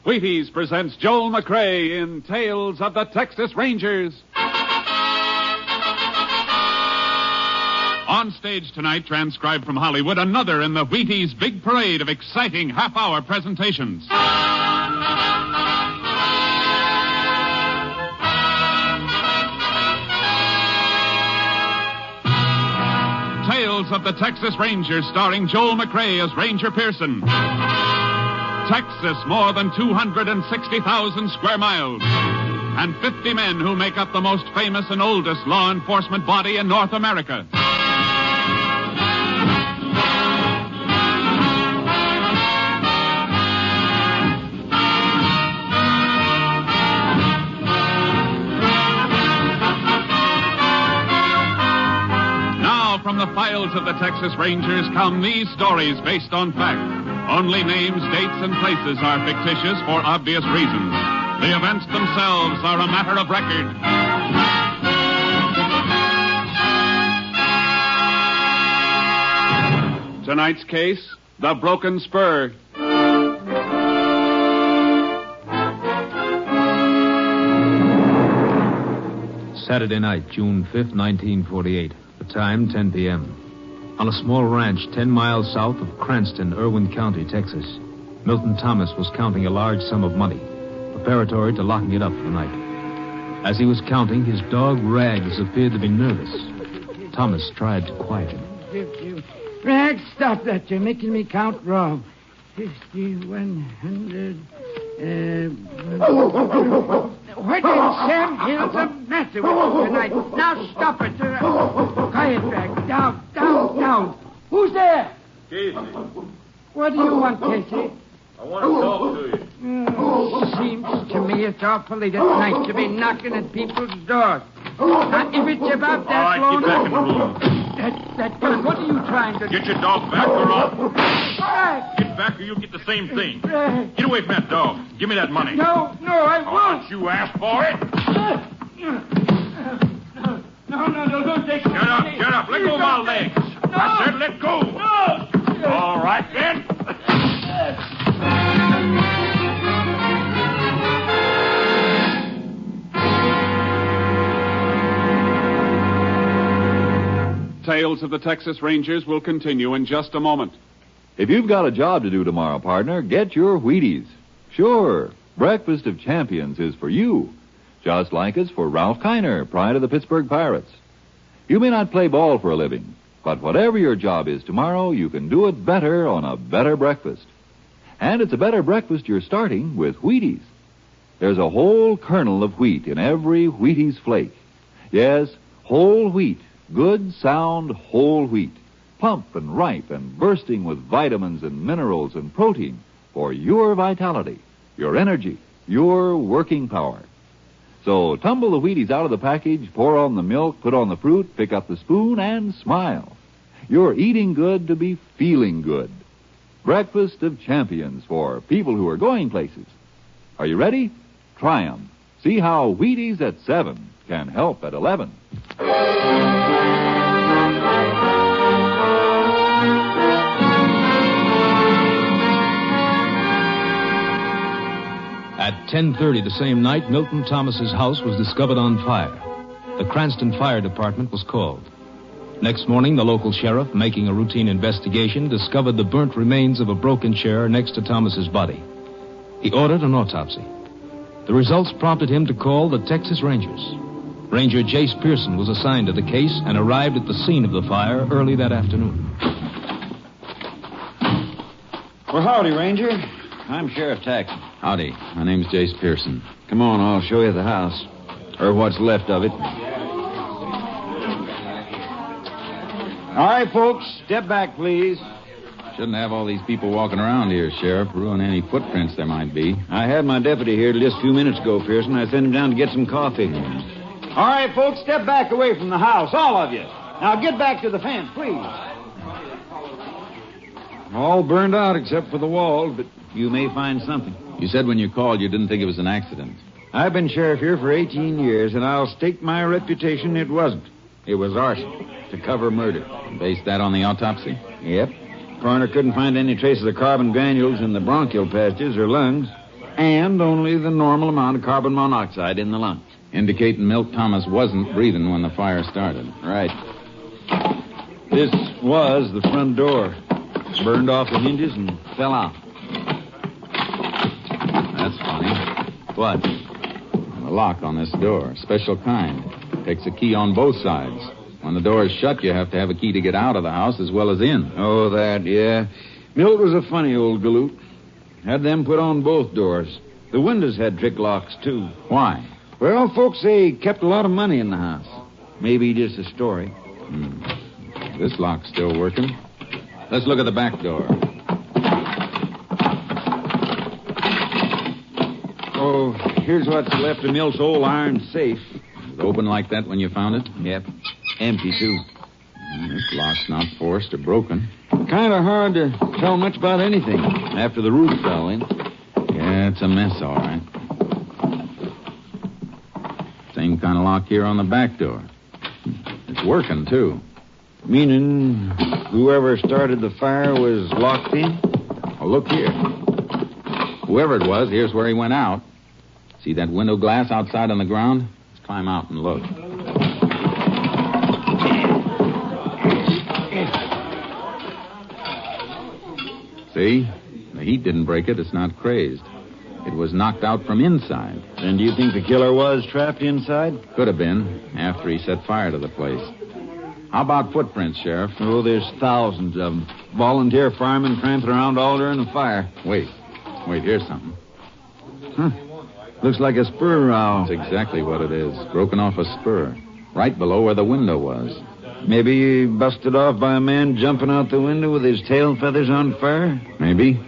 Wheaties presents Joel McCrea in Tales of the Texas Rangers. On stage tonight, transcribed from Hollywood, another in the Wheaties big parade of exciting half-hour presentations. Tales of the Texas Rangers, starring Joel McCrea as Ranger Pearson. Texas, more than 260,000 square miles. And 50 men who make up the most famous and oldest law enforcement body in North America. From the files of the Texas Rangers come these stories based on fact. Only names, dates, and places are fictitious for obvious reasons. The events themselves are a matter of record. Tonight's case, the broken spur. Saturday night, June 5th, 1948. The time, 10 p.m. On a small ranch 10 miles south of Cranston, Irwin County, Texas, Milton Thomas was counting a large sum of money, preparatory to locking it up for the night. As he was counting, his dog Rags appeared to be nervous. Thomas tried to quiet him. Rags, stop that. You're making me count wrong. 50, 100... What in Sam Hill's the matter with you tonight? Now stop it. Quiet, Rags. Down. Who's there? Casey. What do you want, Casey? I want to talk to you. Seems to me it's awful late at night to be knocking at people's doors. Now, if it's about that All right, get back in the room. That gun, what are you trying to do? Get your dog back or I'll... Rags! Get back or you'll get the same thing. Rags! Get away from that dog. Give me that money. No, I won't. Don't you ask for it? No, don't take Shut up. Let go of my legs. No. I said let go. No. All right, then. Tales of the Texas Rangers will continue in just a moment. If you've got a job to do tomorrow, partner, get your Wheaties. Sure, Breakfast of Champions is for you, just like it's for Ralph Kiner, pride of the Pittsburgh Pirates. You may not play ball for a living, but whatever your job is tomorrow, you can do it better on a better breakfast. And it's a better breakfast you're starting with Wheaties. There's a whole kernel of wheat in every Wheaties flake. Yes, whole wheat. Good, sound, whole wheat. Plump and ripe and bursting with vitamins and minerals and protein for your vitality, your energy, your working power. So tumble the Wheaties out of the package, pour on the milk, put on the fruit, pick up the spoon, and smile. You're eating good to be feeling good. Breakfast of Champions for people who are going places. Are you ready? Try 'em. See how Wheaties at 7 can help at 11. At 10:30 the same night, Milton Thomas's house was discovered on fire. The Cranston Fire Department was called. Next morning, the local sheriff, making a routine investigation, discovered the burnt remains of a broken chair next to Thomas's body. He ordered an autopsy. The results prompted him to call the Texas Rangers. Ranger Jace Pearson was assigned to the case and arrived at the scene of the fire early that afternoon. Well, howdy, Ranger. I'm Sheriff Taxon. Howdy. My name's Jace Pearson. Come on, I'll show you the house. Or what's left of it. All right, folks, step back, please. Shouldn't have all these people walking around here, Sheriff. Ruin any footprints there might be. I had my deputy here just a few minutes ago, Pearson. I sent him down to get some coffee. All right, folks, step back away from the house, all of you. Now get back to the fence, please. All burned out except for the walls, but you may find something. You said when you called you didn't think it was an accident. I've been sheriff here for 18 years, and I'll stake my reputation it wasn't. It was arson to cover murder. Based that on the autopsy? Yep. Coroner couldn't find any traces of carbon granules in the bronchial passages or lungs. And only the normal amount of carbon monoxide in the lungs. Indicating Milt Thomas wasn't breathing when the fire started. Right. This was the front door. Burned off the hinges and fell out. That's funny. What? The lock on this door. Special kind. Takes a key on both sides. When the door is shut, you have to have a key to get out of the house as well as in. Oh, that, yeah. Milt was a funny old galoot. Had them put on both doors. The windows had trick locks, too. Why? Well, folks say he kept a lot of money in the house. Maybe just a story. This lock's still working. Let's look at the back door. Oh, here's what's left of Milt's old iron safe. Was it open like that when you found it? Yep. Empty, too. This lock's not forced or broken. Kind of hard to tell much about anything after the roof fell in. Yeah, it's a mess, all right. Same kind of lock here on the back door. It's working, too. Meaning whoever started the fire was locked in? Oh, look here. Whoever it was, here's where he went out. See that window glass outside on the ground? Let's climb out and look. See? The heat didn't break it. It's not crazed. It was knocked out from inside. Then do you think the killer was trapped inside? Could have been, after he set fire to the place. How about footprints, Sheriff? Oh, there's thousands of them. Volunteer firemen tramping around all during the fire. Wait, here's something. Huh. Looks like a spur rowel. That's exactly what it is. Broken off a spur. Right below where the window was. Maybe busted off by a man jumping out the window with his tail feathers on fire? Maybe.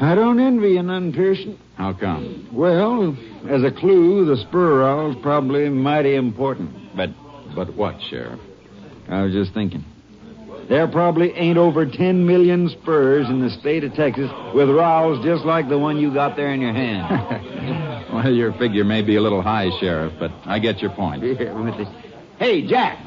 I don't envy you none, Pearson. How come? Well, as a clue, the spur rowel's probably mighty important. But what, Sheriff? I was just thinking. There probably ain't over 10 million spurs in the state of Texas with rowels just like the one you got there in your hand. Well, your figure may be a little high, Sheriff, but I get your point. Hey, Jack.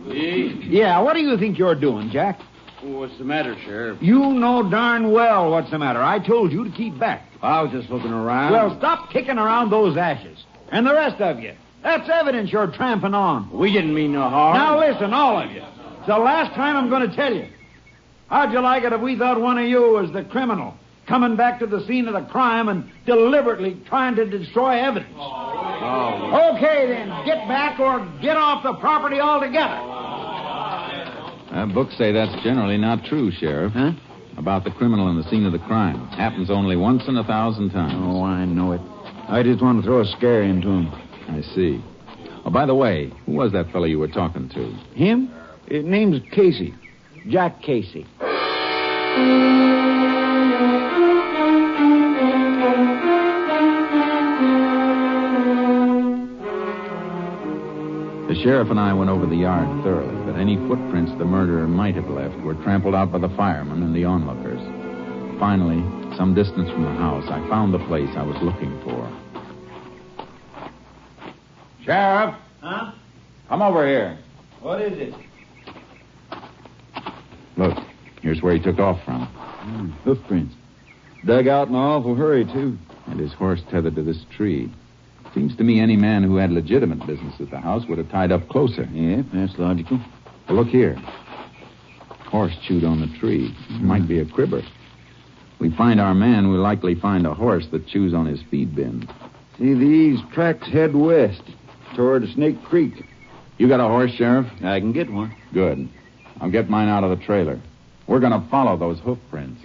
Yeah, what do you think you're doing, Jack? What's the matter, Sheriff? You know darn well what's the matter. I told you to keep back. I was just looking around. Well, stop kicking around those ashes. And the rest of you. That's evidence you're tramping on. We didn't mean no harm. Now listen, all of you. It's the last time I'm going to tell you. How'd you like it if we thought one of you was the criminal, coming back to the scene of the crime and deliberately trying to destroy evidence? Oh. Okay, then, get back or get off the property altogether. Books say that's generally not true, Sheriff. Huh? About the criminal in the scene of the crime. Happens only once in 1,000 times. Oh, I know it. I just want to throw a scare into him. I see. Oh, by the way, who was that fellow you were talking to? Him? His name's Casey. Jack Casey. The sheriff and I went over the yard thoroughly, but any footprints the murderer might have left were trampled out by the firemen and the onlookers. Finally, some distance from the house, I found the place I was looking for. Sheriff? Huh? Come over here. What is it? Look, here's where he took off from. Hoofprints. Dug out in an awful hurry, too. And his horse tethered to this tree. Seems to me any man who had legitimate business at the house would have tied up closer. Yeah, that's logical. Well, look here. Horse chewed on the tree. Might be a cribber. We find our man, we'll likely find a horse that chews on his feed bin. See, these tracks head west toward Snake Creek. You got a horse, Sheriff? I can get one. Good. I'll get mine out of the trailer. We're going to follow those hoof prints.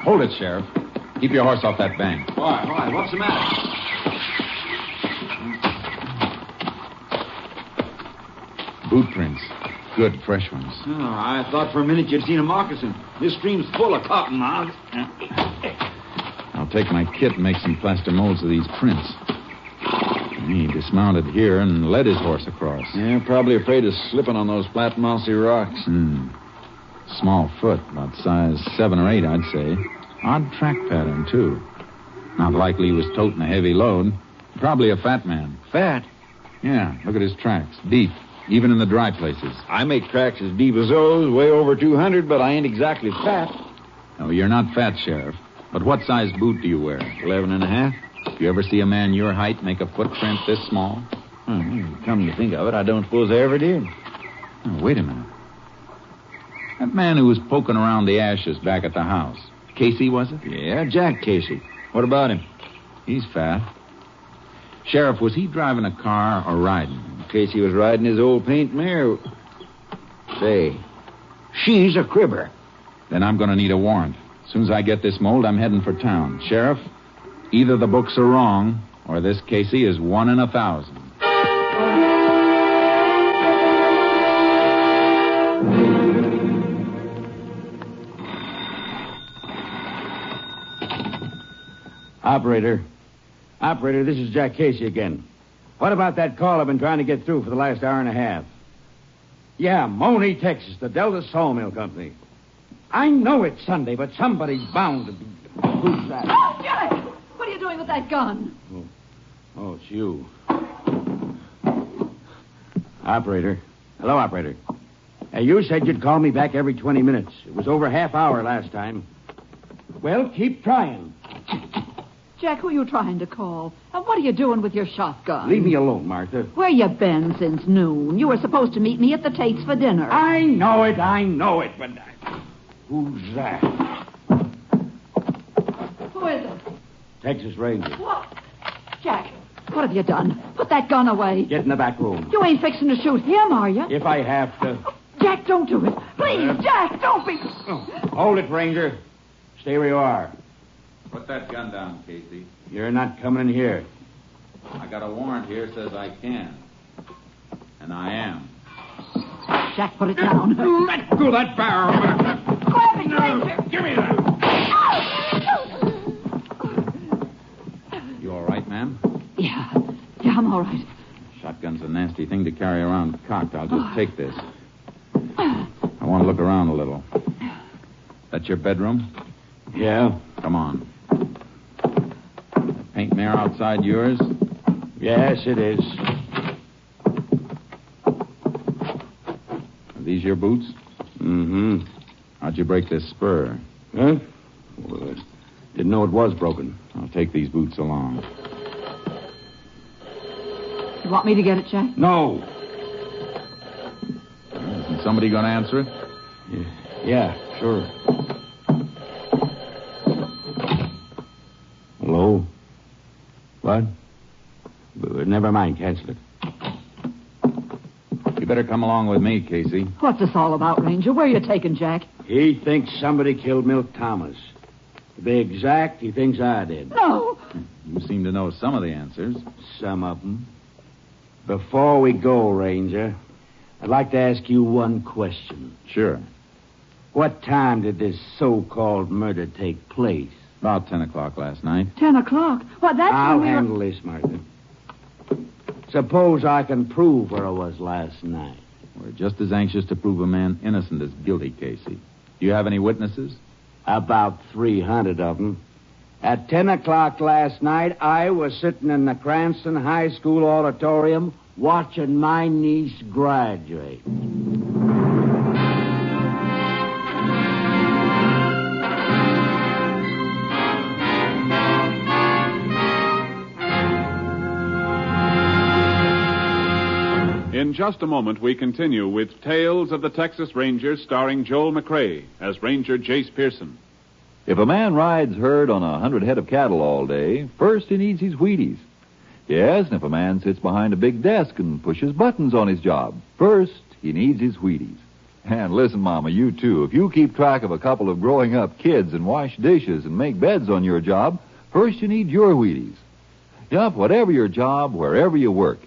Hold it, Sheriff. Keep your horse off that bank. Why? What's the matter? Boot prints. Good, fresh ones. Oh, I thought for a minute you'd seen a moccasin. This stream's full of cottonmouths. I'll take my kit and make some plaster molds of these prints. He dismounted here and led his horse across. Yeah, probably afraid of slipping on those flat, mossy rocks. Small foot, about size 7 or 8, I'd say. Odd track pattern, too. Not likely he was toting a heavy load. Probably a fat man. Fat? Yeah, look at his tracks. Deep, even in the dry places. I make tracks as deep as those, way over 200, but I ain't exactly fat. No, you're not fat, Sheriff. But what size boot do you wear? 11 and a half. You ever see a man your height make a footprint this small? Come to think of it, I don't suppose I ever did. Oh, wait a minute. That man who was poking around the ashes back at the house. Casey, was it? Yeah, Jack Casey. What about him? He's fat. Sheriff, was he driving a car or riding? Casey was riding his old paint mare. Say, she's a cribber. Then I'm going to need a warrant. As soon as I get this mold, I'm heading for town. Sheriff, either the books are wrong, or this Casey is 1 in 1,000. Operator, this is Jack Casey again. What about that call I've been trying to get through for the last hour and a half? Yeah, Money, Texas, the Delta Sawmill Company. I know it's Sunday, but somebody's bound to be... Who's that? Oh, Jack! What are you doing with that gun? Oh, it's you. Operator. Hello, operator. You said you'd call me back every 20 minutes. It was over half hour last time. Well, keep trying. Jack, who are you trying to call? And what are you doing with your shotgun? Leave me alone, Martha. Where you been since noon? You were supposed to meet me at the Tate's for dinner. I know it, but... Who's that? Who is it? Texas Ranger. What? Jack, what have you done? Put that gun away. Get in the back room. You ain't fixing to shoot him, are you? If I have to. Jack, don't do it. Please, Jack, don't be... Hold it, Ranger. Stay where you are. Put that gun down, Casey. You're not coming in here. I got a warrant here says I can. And I am. Jack, put it down. Let go of that barrel. Grab it, Ranger. Give me that. You all right, ma'am? Yeah, I'm all right. Shotgun's a nasty thing to carry around cocked. I'll just take this. I want to look around a little. That's your bedroom? Yeah. Come on. That paint mare outside yours? Yes, it is. Are these your boots? Mm-hmm. How'd you break this spur? Huh? Well, I didn't know it was broken. I'll take these boots along. You want me to get it, Jack? No. Isn't somebody going to answer it? Yeah, sure. Hello? What? Never mind, cancel it. You better come along with me, Casey. What's this all about, Ranger? Where are you taking Jack? He thinks somebody killed Milt Thomas. To be exact, he thinks I did. No. You seem to know some of the answers. Some of them. Before we go, Ranger, I'd like to ask you one question. Sure. What time did this so-called murder take place? About 10 o'clock last night. 10 o'clock? What, that's I'll when we were... handle this, Martha. Suppose I can prove where I was last night. We're just as anxious to prove a man innocent as guilty, Casey. Do you have any witnesses? About 300 of them. At 10 o'clock last night, I was sitting in the Cranston High School auditorium watching my niece graduate. In just a moment, we continue with Tales of the Texas Rangers starring Joel McCrea as Ranger Jace Pearson. If a man rides herd on 100 head of cattle all day, first he needs his Wheaties. Yes, and if a man sits behind a big desk and pushes buttons on his job, first he needs his Wheaties. And listen, Mama, you too. If you keep track of a couple of growing up kids and wash dishes and make beds on your job, first you need your Wheaties. Yup, whatever your job, wherever you work,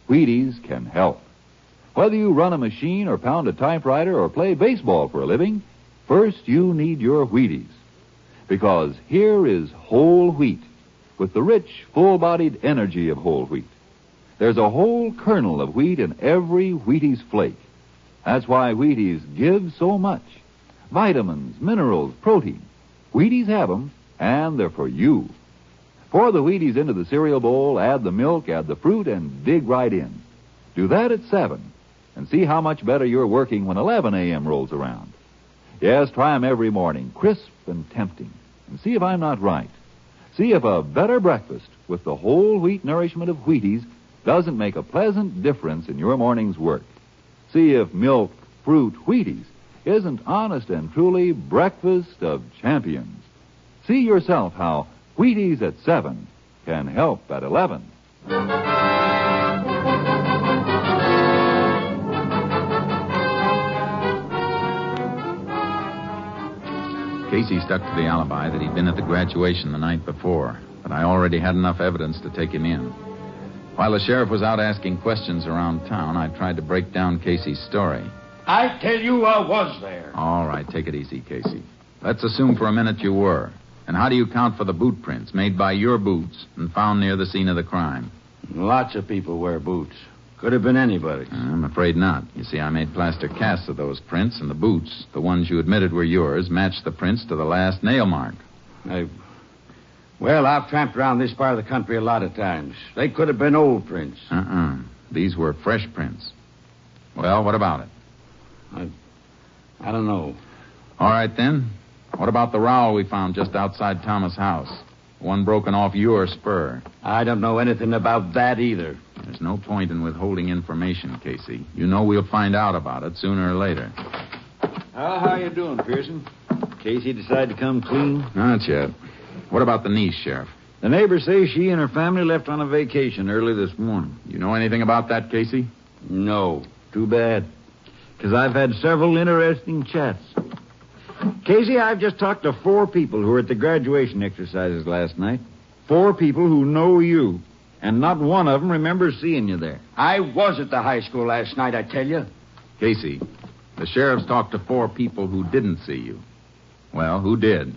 Wheaties can help. Whether you run a machine or pound a typewriter or play baseball for a living, first you need your Wheaties. Because here is whole wheat with the rich, full-bodied energy of whole wheat. There's a whole kernel of wheat in every Wheaties flake. That's why Wheaties give so much. Vitamins, minerals, protein. Wheaties have them, and they're for you. Pour the Wheaties into the cereal bowl, add the milk, add the fruit, and dig right in. Do that at 7, and see how much better you're working when 11 a.m. rolls around. Yes, try 'em every morning, crisp and tempting, and see if I'm not right. See if a better breakfast with the whole wheat nourishment of Wheaties doesn't make a pleasant difference in your morning's work. See if milk, fruit, Wheaties isn't honest and truly breakfast of champions. See yourself how Wheaties at 7 can help at 11. Casey stuck to the alibi that he'd been at the graduation the night before, but I already had enough evidence to take him in. While the sheriff was out asking questions around town, I tried to break down Casey's story. I tell you I was there. All right, take it easy, Casey. Let's assume for a minute you were. And how do you count for the boot prints made by your boots and found near the scene of the crime? Lots of people wear boots. Could have been anybody. I'm afraid not. You see, I made plaster casts of those prints, and the boots, the ones you admitted were yours, matched the prints to the last nail mark. Well, I've tramped around this part of the country a lot of times. They could have been old prints. These were fresh prints. Well, what about it? I don't know. All right, then. What about the rowel we found just outside Thomas' house? One broken off your Spur. I don't know anything about that either. There's no point in withholding information, Casey. You know we'll find out about it sooner or later. How you doing, Pearson? Casey decided to come clean? Not yet. What about the niece, Sheriff? The neighbors say she and her family left on a vacation early this morning. You know anything about that, Casey? No. Too bad. Because I've had several interesting chats. Casey, I've just talked to 4 people who were at the graduation exercises last night. 4 people who know you. And not one of them remembers seeing you there. I was at the high school last night, I tell you. Casey, the sheriff's talked to 4 people who didn't see you. Well, who did?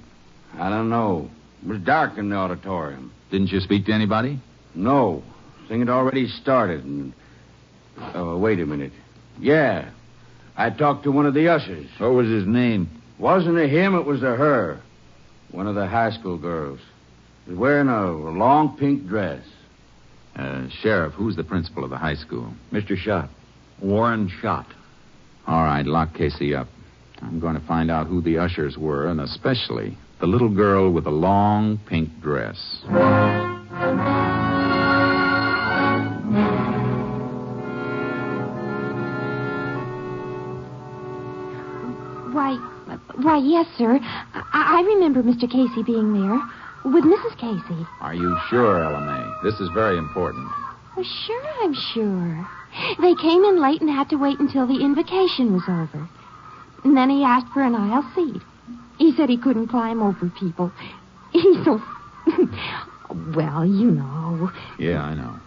I don't know. It was dark in the auditorium. Didn't you speak to anybody? No. Thing had already started. And... wait a minute. Yeah. I talked to one of the ushers. What was his name? Wasn't a him, it was a her. One of the high school girls. She was wearing a long pink dress. Sheriff, who's the principal of the high school? Mr. Schott. Warren Schott. All right, lock Casey up. I'm going to find out who the ushers were, and especially the little girl with the long pink dress. Why, yes, sir. I remember Mr. Casey being there with Mrs. Casey. Are you sure, LMA? This is very important. Well, sure, I'm sure. They came in late and had to wait until the invocation was over. And then he asked for an aisle seat. He said he couldn't climb over people. He's so... well, you know. Yeah, I know.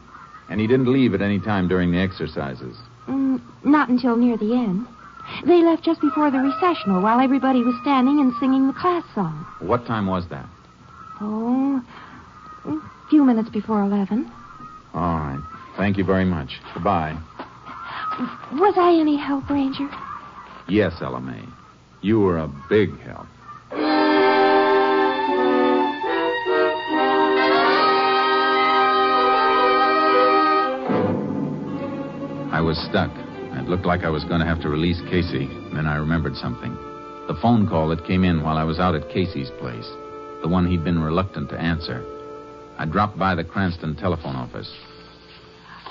And he didn't leave at any time during the exercises? Not until near the end. They left just before the recessional while everybody was standing and singing the class song. What time was that? Oh, a few minutes before 11. All right. Thank you very much. Goodbye. Was I any help, Ranger? Yes, LMA. You were a big help. I was stuck. It looked like I was going to have to release Casey. Then I remembered something. The phone call that came in while I was out at Casey's place. The one he'd been reluctant to answer. I dropped by the Cranston telephone office.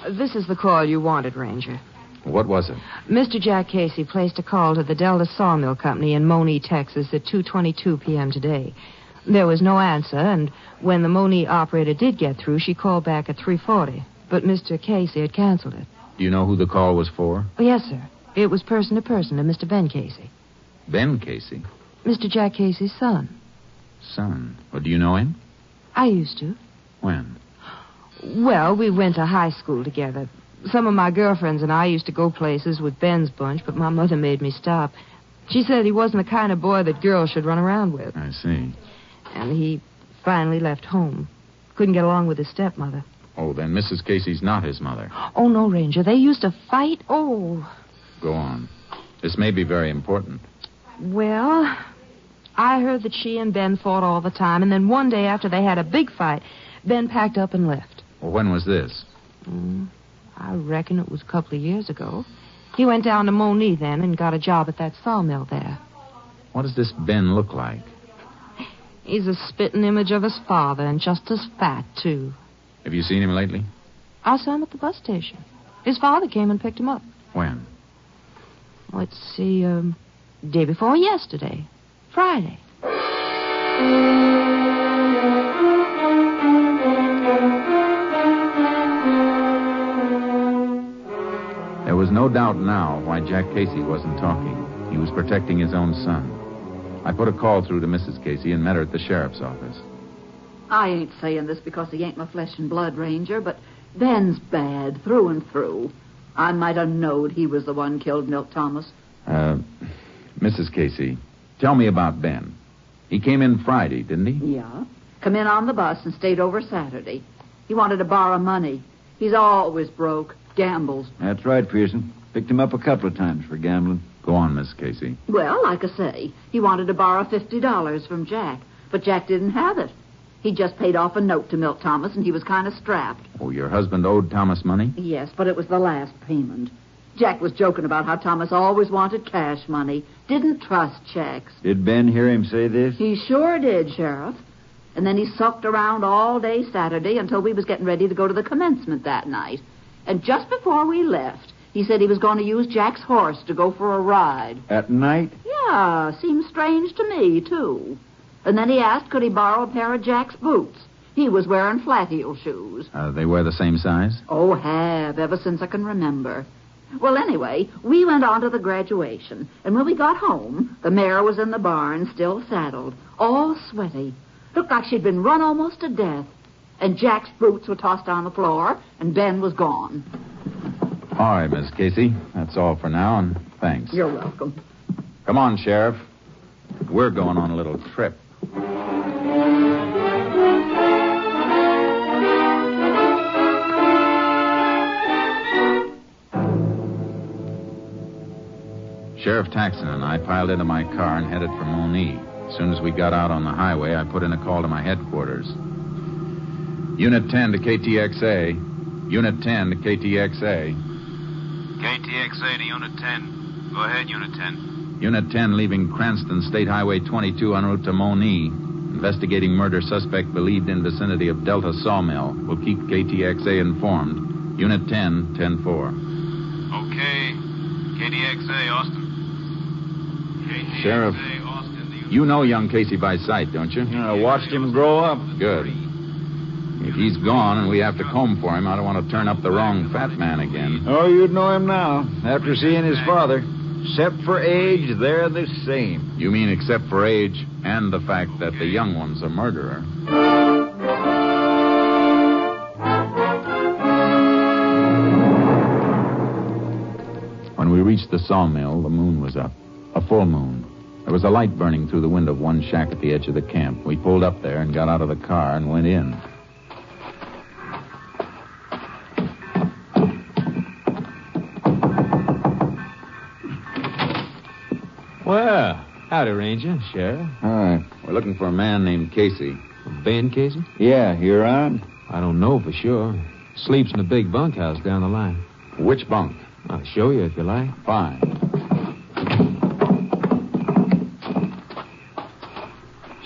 This is the call you wanted, Ranger. What was it? Mr. Jack Casey placed a call to the Delta Sawmill Company in Monee, Texas at 2:22 p.m. today. There was no answer, and when the Monee operator did get through, she called back at 3:40. But Mr. Casey had canceled it. Do you know who the call was for? Oh, yes, sir. It was person to person to Mr. Ben Casey. Ben Casey? Mr. Jack Casey's son. Son? Well, do you know him? I used to. When? Well, we went to high school together. Some of my girlfriends and I used to go places with Ben's bunch, but my mother made me stop. She said he wasn't the kind of boy that girls should run around with. I see. And he finally left home. Couldn't get along with his stepmother. Oh, then Mrs. Casey's not his mother. Oh, no, Ranger. They used to fight. Oh. Go on. This may be very important. Well, I heard that she and Ben fought all the time, and then one day after they had a big fight, Ben packed up and left. Well, when was this? I reckon it was a couple of years ago. He went down to Moni then and got a job at that sawmill there. What does this Ben look like? He's a spitting image of his father and just as fat, too. Have you seen him lately? I saw him at the bus station. His father came and picked him up. When? Let's see, day before yesterday. Friday. There was no doubt now why Jack Casey wasn't talking. He was protecting his own son. I put a call through to Mrs. Casey and met her at the sheriff's office. I ain't saying this because he ain't my flesh and blood, Ranger, but Ben's bad through and through. I might have knowed he was the one killed Milt Thomas. Mrs. Casey, tell me about Ben. He came in Friday, didn't he? Yeah. Come in on the bus and stayed over Saturday. He wanted to borrow money. He's always broke. Gambles. That's right, Pearson. Picked him up a couple of times for gambling. Go on, Miss Casey. Well, like I say, he wanted to borrow $50 from Jack, but Jack didn't have it. He just paid off a note to Milt Thomas, and he was kind of strapped. Oh, your husband owed Thomas money? Yes, but it was the last payment. Jack was joking about how Thomas always wanted cash money, didn't trust checks. Did Ben hear him say this? He sure did, Sheriff. And then he sulked around all day Saturday until we was getting ready to go to the commencement that night. And just before we left, he said he was going to use Jack's horse to go for a ride. At night? Yeah, seems strange to me, too. And then he asked could he borrow a pair of Jack's boots. He was wearing flat-heel shoes. They wear the same size? Oh, have, ever since I can remember. Well, anyway, we went on to the graduation. And when we got home, the mare was in the barn, still saddled, all sweaty. Looked like she'd been run almost to death. And Jack's boots were tossed on the floor, and Ben was gone. All right, Miss Casey. That's all for now, and thanks. You're welcome. Come on, Sheriff. We're going on a little trip. Sheriff Taxon and I piled into my car and headed for Moni. As soon as we got out on the highway, I put in a call to my headquarters. Unit 10 to KTXA. Unit 10 to KTXA. KTXA to Unit 10. Go ahead, Unit 10. Unit 10 leaving Cranston State Highway 22 en route to Moni. Investigating murder suspect believed in vicinity of Delta Sawmill. Will keep KTXA informed. Unit 10, 10-4. Okay. KTXA, Austin. KTXA, Sheriff, Austin, you know young Casey by sight, don't you? I watched him grow up. Good. If he's gone and we have to comb for him, I don't want to turn up the wrong fat man again. Oh, you'd know him now, after seeing his father. Except for age, they're the same. You mean except for age and the fact that the young one's a murderer? When we reached the sawmill, the moon was up. A full moon. There was a light burning through the window of one shack at the edge of the camp. We pulled up there and got out of the car and went in. Well, howdy, Ranger, Sheriff. All right. We're looking for a man named Casey. Ben Casey? Yeah, you're on? I don't know for sure. Sleeps in a big bunkhouse down the line. Which bunk? I'll show you if you like. Fine.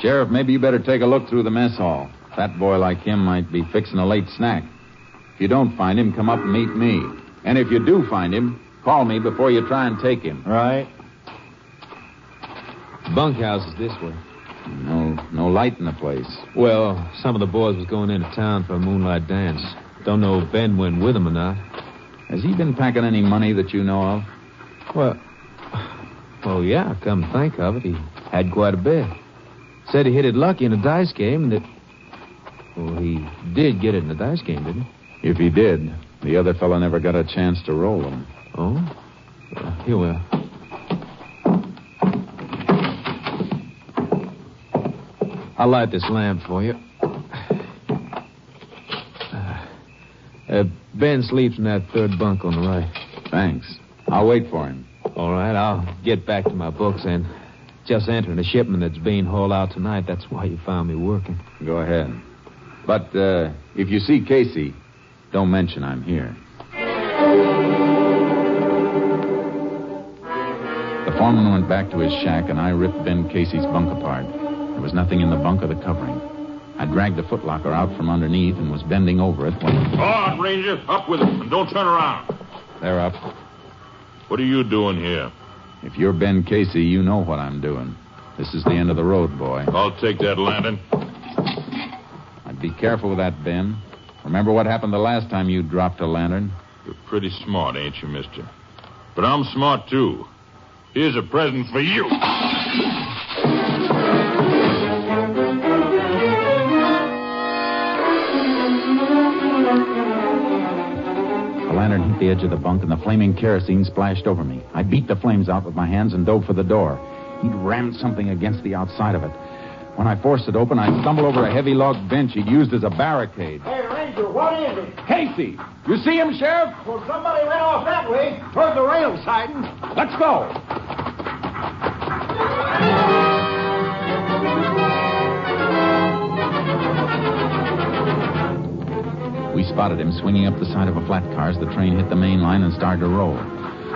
Sheriff, maybe you better take a look through the mess hall. A fat boy like him might be fixing a late snack. If you don't find him, come up and meet me. And if you do find him, call me before you try and take him. Right. Bunkhouse is this way. No light in the place. Well, some of the boys was going into town for a moonlight dance. Don't know if Ben went with them or not. Has he been packing any money that you know of? Well, yeah, come to think of it, he had quite a bit. Said he hit it lucky in a dice game that... Well, he did get it in a dice game, didn't he? If he did, the other fellow never got a chance to roll them. Oh? Here we are. I'll light this lamp for you. Ben sleeps in that third bunk on the right. Thanks. I'll wait for him. All right, I'll get back to my books and just entering a shipment that's being hauled out tonight. That's why you found me working. Go ahead. But if you see Casey, don't mention I'm here. The foreman went back to his shack, and I ripped Ben Casey's bunk apart. There was nothing in the bunk or the covering. I dragged the footlocker out from underneath and was bending over it when... Go on, Ranger. Up with it, and don't turn around. They're up. What are you doing here? If you're Ben Casey, you know what I'm doing. This is the end of the road, boy. I'll take that lantern. I'd be careful with that, Ben. Remember what happened the last time you dropped a lantern? You're pretty smart, ain't you, mister? But I'm smart, too. Here's a present for you. The lantern hit the edge of the bunk, and the flaming kerosene splashed over me. I beat the flames out with my hands and dove for the door. He'd rammed something against the outside of it. When I forced it open, I stumbled over a heavy log bench he'd used as a barricade. Hey, Ranger, what is it? Casey! You see him, Sheriff? Well, somebody ran off that way, toward the rail siding. Let's go! We spotted him swinging up the side of a flat car as the train hit the main line and started to roll.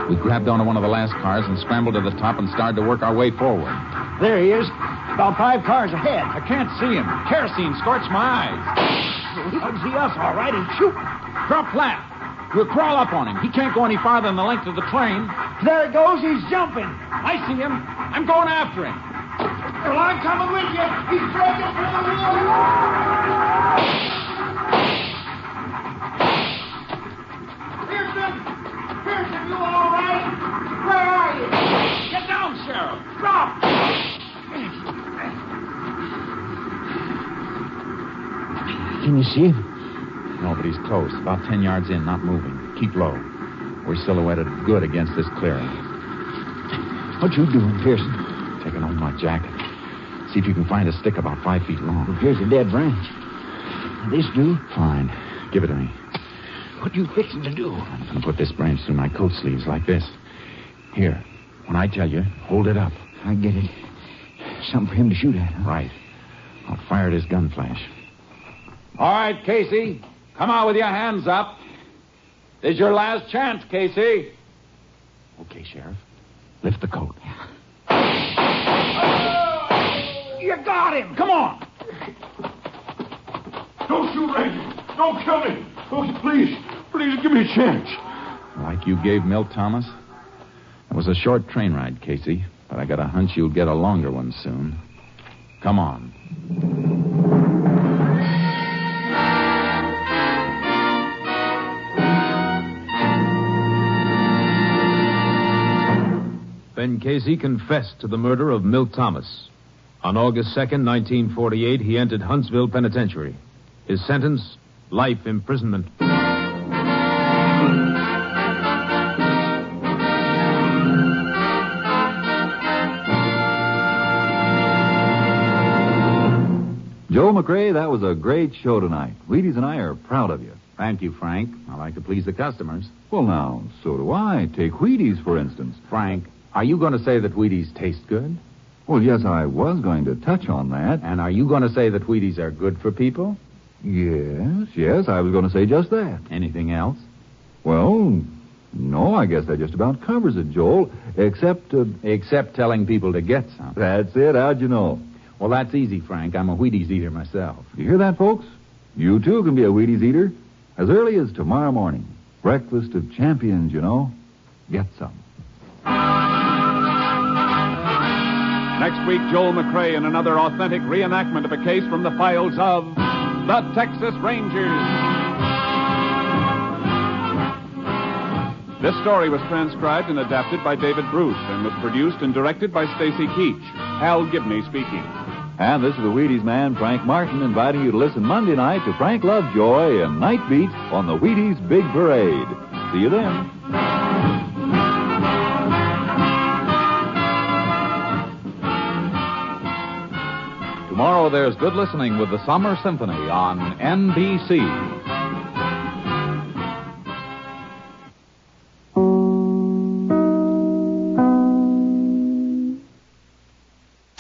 We grabbed onto one of the last cars and scrambled to the top and started to work our way forward. There he is, about 5 cars ahead. I can't see him. Kerosene scorched my eyes. He can see us all right. He's shooting. Drop flat. We'll crawl up on him. He can't go any farther than the length of the train. There he goes. He's jumping. I see him. I'm going after him. Well, I'm coming with you. He's breaking through the wheel. Pearson, you all right? Where are you? Get down, Sheriff. Drop. Can you see him? No, but he's close. About 10 yards in, not moving. Keep low. We're silhouetted good against this clearing. What you doing, Pearson? Taking off my jacket. See if you can find a stick about 5 feet long. Well, here's a dead branch. This do? Fine. Give it to me. What you fixing to do? I'm going to put this branch through my coat sleeves like this. Here. When I tell you, hold it up. I get it. Something for him to shoot at, huh? Right. I'll fire at his gun flash. All right, Casey. Come on with your hands up. This is your last chance, Casey. Okay, Sheriff. Lift the coat. You got him. Come on. Don't shoot, Ranger. Don't kill me. Oh, please give me a chance. Like you gave Milt Thomas? It was a short train ride, Casey, but I got a hunch you'll get a longer one soon. Come on. Ben Casey confessed to the murder of Milt Thomas. On August 2nd, 1948, he entered Huntsville Penitentiary. His sentence, life imprisonment. Joel McCrea, that was a great show tonight. Wheaties and I are proud of you. Thank you, Frank. I like to please the customers. Well, now, so do I. Take Wheaties, for instance. Frank, are you going to say that Wheaties taste good? Well, yes, I was going to touch on that. And are you going to say that Wheaties are good for people? Yes, I was going to say just that. Anything else? Well, no, I guess that just about covers it, Joel, except... Except telling people to get some. That's it. How'd you know? Well, that's easy, Frank. I'm a Wheaties eater myself. You hear that, folks? You, too, can be a Wheaties eater. As early as tomorrow morning. Breakfast of champions, you know. Get some. Next week, Joel McCrea in another authentic reenactment of a case from the files of the Texas Rangers. This story was transcribed and adapted by David Bruce and was produced and directed by Stacy Keach. Hal Gibney speaking. And this is the Wheaties man, Frank Martin, inviting you to listen Monday night to Frank Lovejoy and Night Beat on the Wheaties Big Parade. See you then. Tomorrow there's good listening with the Summer Symphony on NBC.